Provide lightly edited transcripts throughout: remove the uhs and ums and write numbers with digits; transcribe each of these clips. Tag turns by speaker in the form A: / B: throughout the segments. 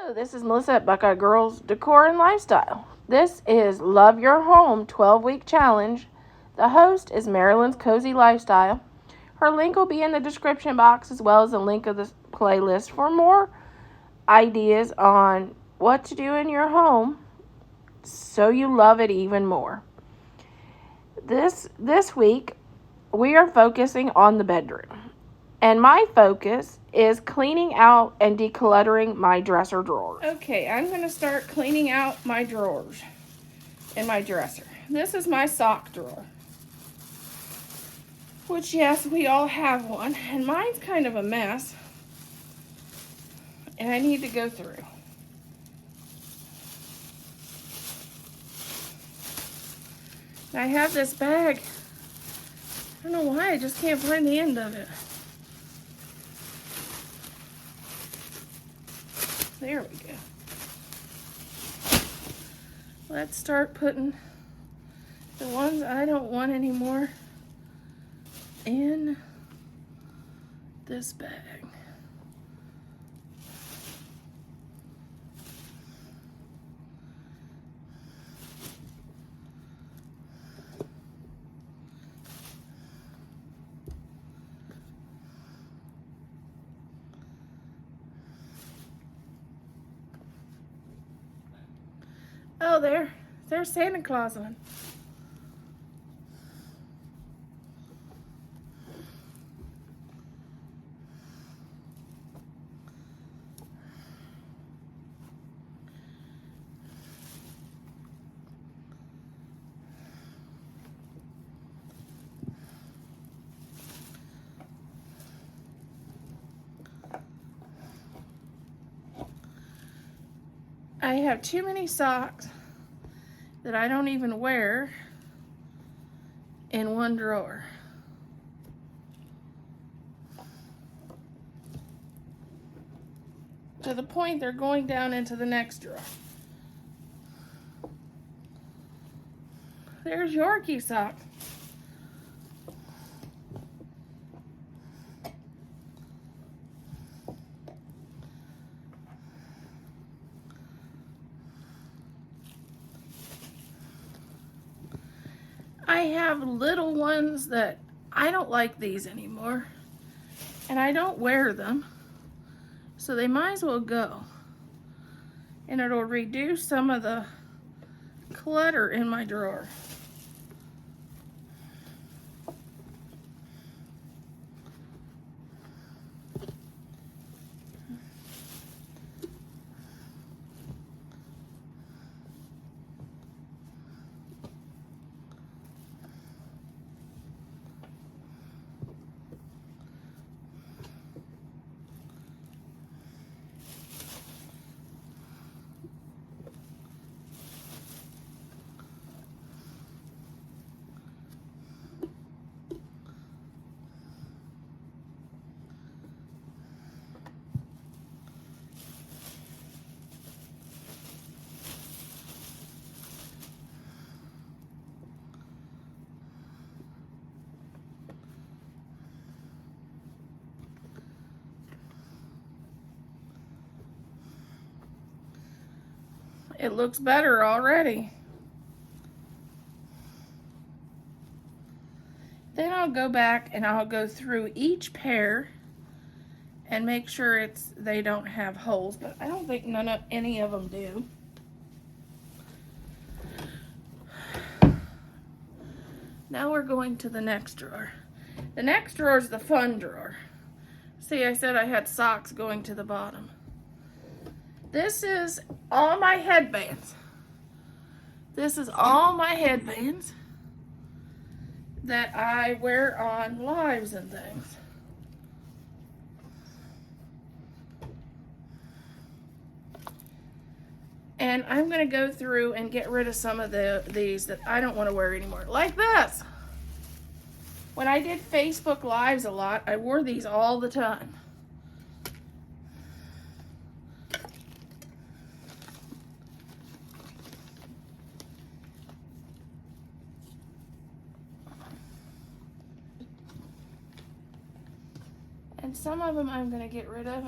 A: Hello, this is Melissa at Buckeye Girls Decor and Lifestyle. This is Love Your Home 12-Week Challenge. The host is Marilyn's Cozy Lifestyle. Her link will be in the description box as well as a link of the playlist for more ideas on what to do in your home so you love it even more. This week, we are focusing on the bedroom. And my focus is cleaning out and decluttering my dresser drawers. Okay, I'm going to start cleaning out my drawers in my dresser. This is my sock drawer. Which, yes, we all have one. And mine's kind of a mess. And I need to go through. And I have this bag. I don't know why, I just can't find the end of it. There we go. Let's start putting the ones I don't want anymore in this bag. Oh, there's Santa Claus on. I have too many socks that I don't even wear in one drawer. To the point they're going down into the next drawer. There's Yorkie socks. I have little ones that I don't like these anymore, and I don't wear them, so they might as well go. And it'll reduce some of the clutter in my drawer. It looks better already. Then I'll go back and I'll go through each pair and make sure they don't have holes, but I don't think any of them do. Now we're going to the next drawer. The next drawer is the fun drawer. See, I said I had socks going to the bottom. This is all my headbands. This is all my headbands that I wear on lives and things. And I'm going to go through and get rid of some of these that I don't want to wear anymore. Like this. When I did Facebook Lives a lot, I wore these all the time. And some of them I'm going to get rid of,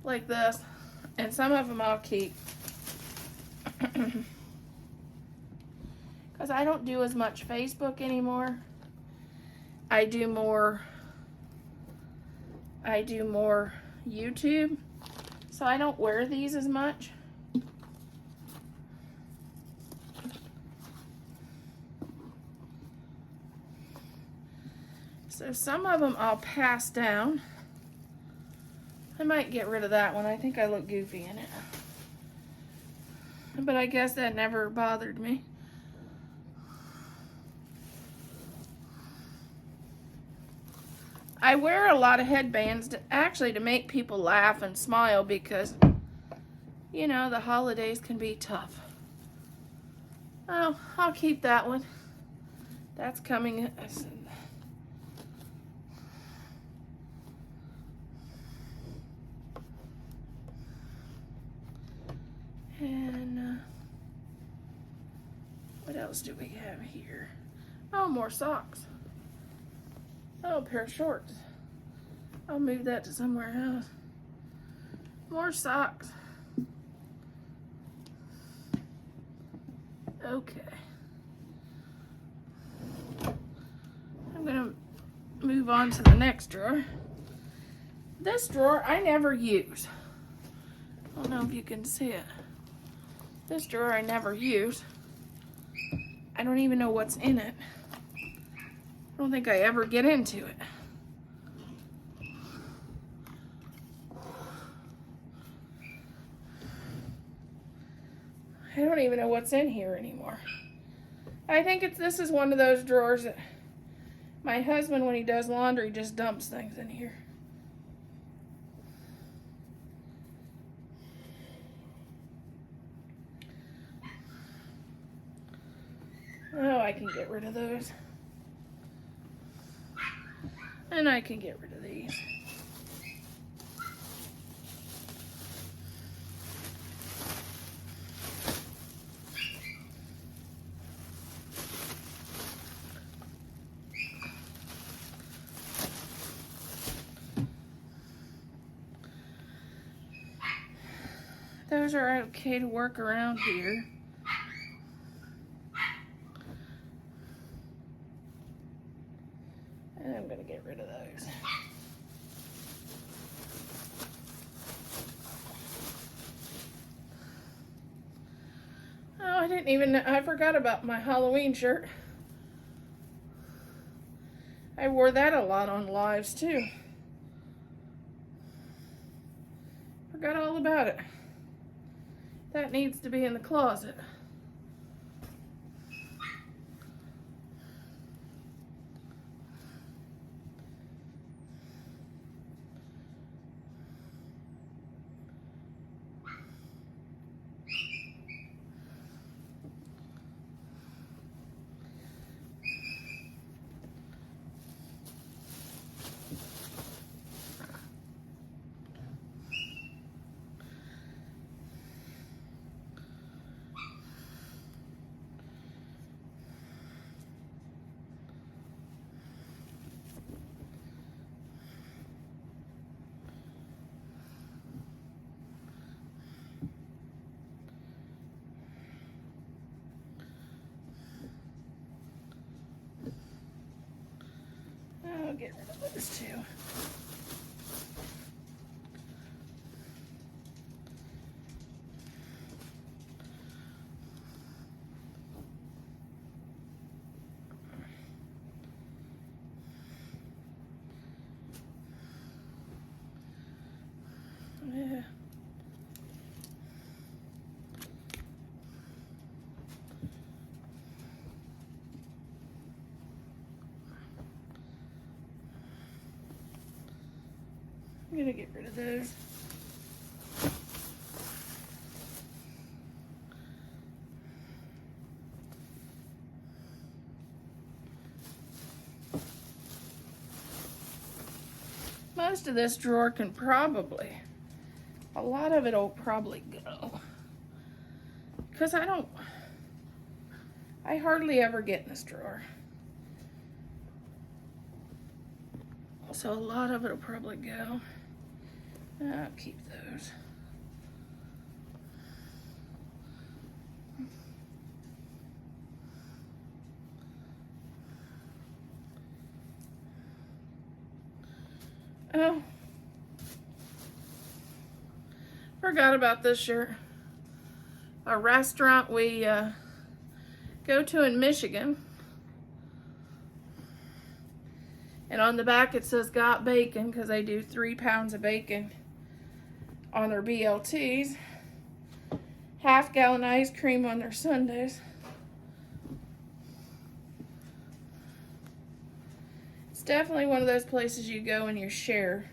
A: like this, And some of them I'll keep. Because I don't do as much Facebook anymore. I do more YouTube. So I don't wear these as much. So some of them I'll pass down. I might get rid of that one. I think I look goofy in it. But I guess that never bothered me. I wear a lot of headbands to make people laugh and smile because, you know, the holidays can be tough. Oh, I'll keep that one. That's coming. And what else do we have here? Oh, more socks. Oh, a pair of shorts. I'll move that to somewhere else. More socks. Okay. I'm gonna move on to the next drawer. This drawer I never use. I don't know if you can see it. This drawer I never use. I don't even know what's in it. I don't think I ever get into it. I don't even know what's in here anymore. I think this is one of those drawers that my husband, when he does laundry, just dumps things in here. Oh, I can get rid of those. And I can get rid of these. Those are okay to work around here. And I'm gonna get rid of those. Oh, I forgot about my Halloween shirt. I wore that a lot on lives too. Forgot all about it. That needs to be in the closet. I'll get rid of those too. Yeah. I'm gonna get rid of those. Most of this drawer can probably, a lot of it will probably go. Because I hardly ever get in this drawer. So a lot of it will probably go. I'll keep those. Oh, forgot about this shirt. A restaurant we go to in Michigan. And on the back it says got bacon because they do 3 pounds of bacon on their BLTs. Half-gallon ice cream on their sundaes. It's definitely one of those places you go and you share.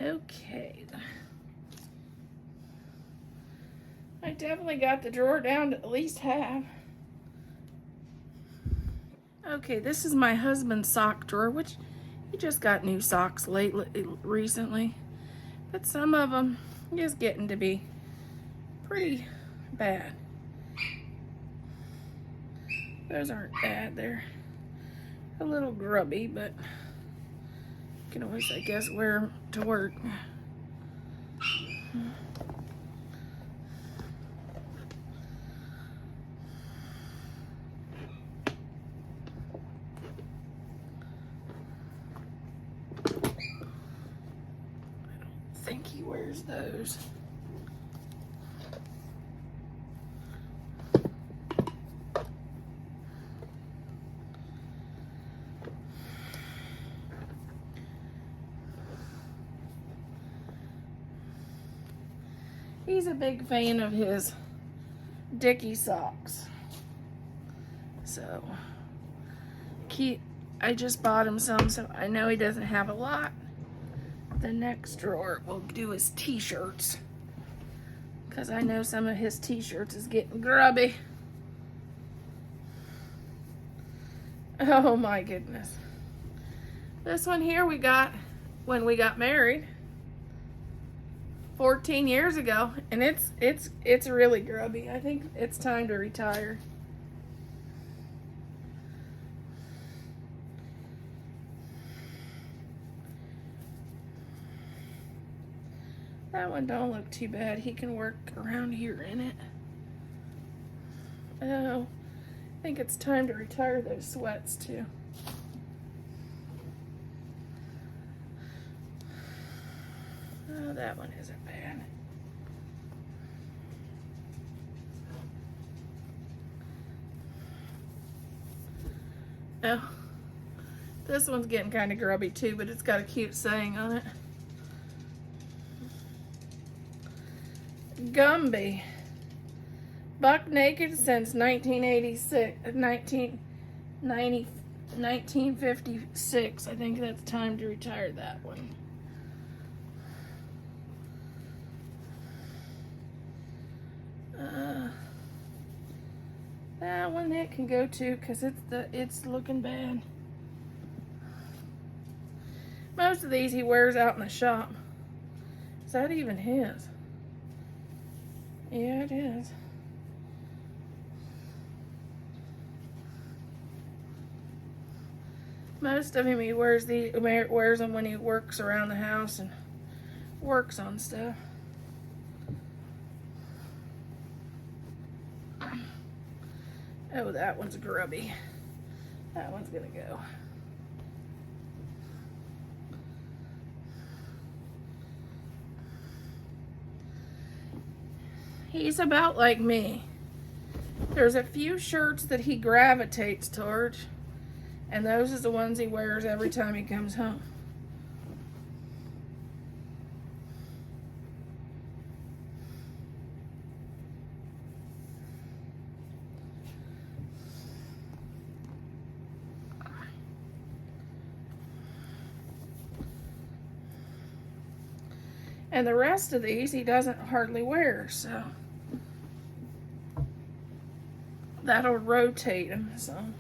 A: Okay. I definitely got the drawer down to at least half. Okay, this is my husband's sock drawer, which he just got new socks recently. But some of them just getting to be pretty bad. Those aren't bad. They're a little grubby, but you can always, I guess, wear them to work. I think he wears those. He's a big fan of his Dickie socks. So, I just bought him some, so I know he doesn't have a lot. The next drawer will do his t-shirts, because I know some of his t-shirts is getting grubby. Oh my goodness. This one here we got when we got married 14 years ago, and it's really grubby. I think it's time to retire. That one don't look too bad. He can work around here in it. Oh, I think it's time to retire those sweats too. Oh, that one isn't bad. Oh, this one's getting kind of grubby too, but it's got a cute saying on it. Gumby. Buck naked since 1956. I think that's time to retire that one. That one it can go to because it's looking bad. Most of these he wears out in the shop. Is that even his? Yeah, it is. Most of him he wears them when he works around the house and works on stuff. Oh, that one's grubby. That one's gonna go. He's about like me. There's a few shirts that he gravitates towards, and those are the ones he wears every time he comes home. And the rest of these he doesn't hardly wear, so that'll rotate him some.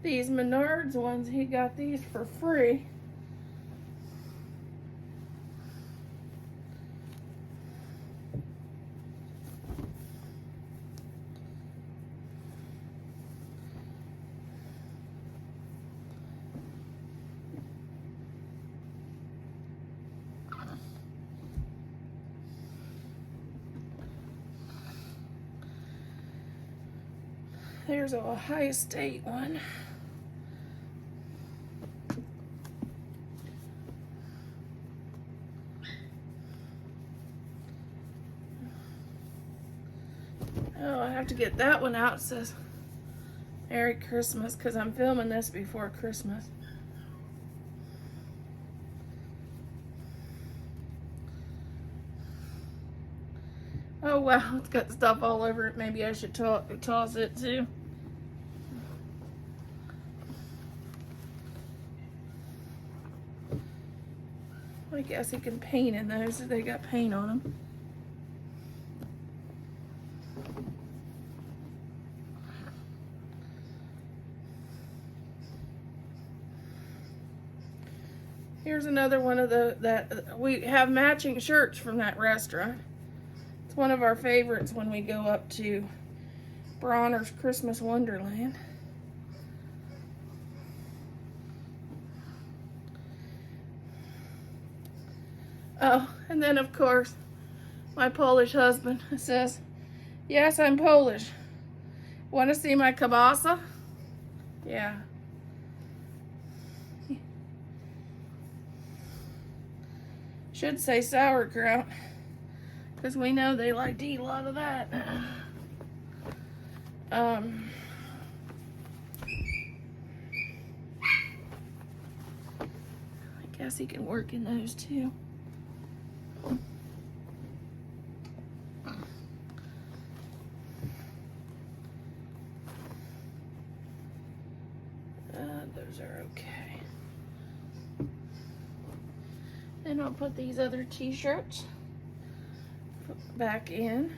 A: These Menards ones, he got these for free. There's a Ohio State one. Oh, I have to get that one out. It says Merry Christmas because I'm filming this before Christmas. Oh wow, it's got stuff all over it. Maybe I should toss it too. I guess he can paint in those if they got paint on them. Here's another one of that we have matching shirts from that restaurant. It's one of our favorites when we go up to Bronner's Christmas Wonderland. Oh, and then of course, my Polish husband says, yes, I'm Polish. Want to see my kielbasa? Yeah. Should say sauerkraut, because we know they like to eat a lot of that. I guess he can work in those too. Those are okay. Then I'll put these other t-shirts back in.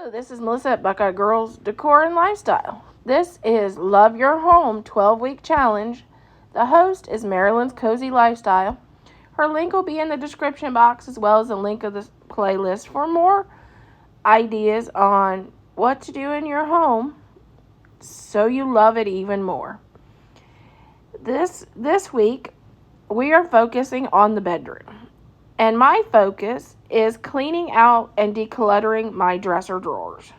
A: Hello, this is Melissa at Buckeye Girls Decor and Lifestyle. This is Love Your Home 12-Week Challenge. The host is Marilyn's Cozy Lifestyle. Her link will be in the description box as well as a link of the playlist for more ideas on what to do in your home so you love it even more. This week, we are focusing on the bedroom. And my focus is cleaning out and decluttering my dresser drawers.